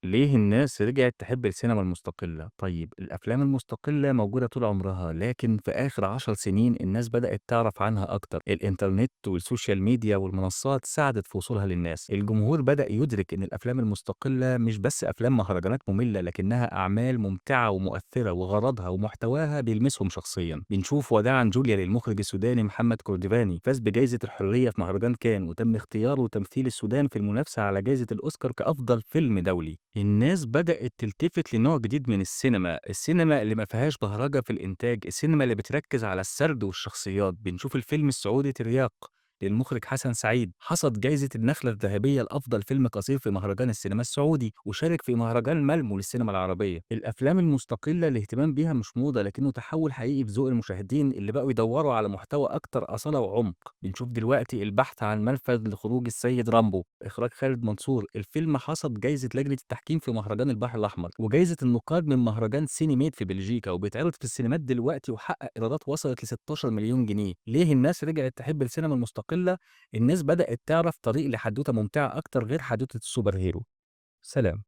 ليه الناس رجعت تحب السينما المستقلة؟ طيب الأفلام المستقلة موجودة طول عمرها، لكن في آخر 10 سنين الناس بدأت تعرف عنها أكتر. الإنترنت والسوشيال ميديا والمنصات ساعدت في وصولها للناس. الجمهور بدأ يدرك إن الأفلام المستقلة مش بس أفلام مهرجانات مملة، لكنها أعمال ممتعة ومؤثرة، وغرضها ومحتواها بيلمسهم شخصيا. بنشوف وداعا جوليا للمخرج السوداني محمد كورديفاني، فاز بجائزة الحرية في مهرجان كان، وتم اختياره تمثيل السودان في المنافسة على جائزة الأوسكار كأفضل فيلم دولي. الناس بدأت تلتفت لنوع جديد من السينما اللي ما فيهاش بهرجة في الإنتاج، السينما اللي بتركز على السرد والشخصيات. بنشوف الفيلم السعودي ترياق للمخرج حسن سعيد، حصد جايزة النخلة الذهبية لأفضل فيلم قصير في مهرجان السينما السعودي، وشارك في مهرجان مالمو للسينما العربية. الأفلام المستقلة الاهتمام بيها مش موضة، لكنه تحول حقيقي في ذوق المشاهدين اللي بقوا يدوروا على محتوى أكتر أصالة وعمق. بنشوف دلوقتي البحث عن منفذ لخروج السيد رامبو إخراج خالد منصور، الفيلم حصد جايزة لجنة التحكيم في مهرجان البحر الأحمر، وجايزة النقاد من مهرجان سينيميد في بلجيكا، وبيتعرض في السينمات دلوقتي وحقق إيرادات وصلت ل 16 مليون جنيه. ليه الناس رجعت تحب السينما المستقلة؟ الناس بدأت تعرف طريق لحدوتة ممتعة أكتر غير حدوتة السوبر هيرو. سلام.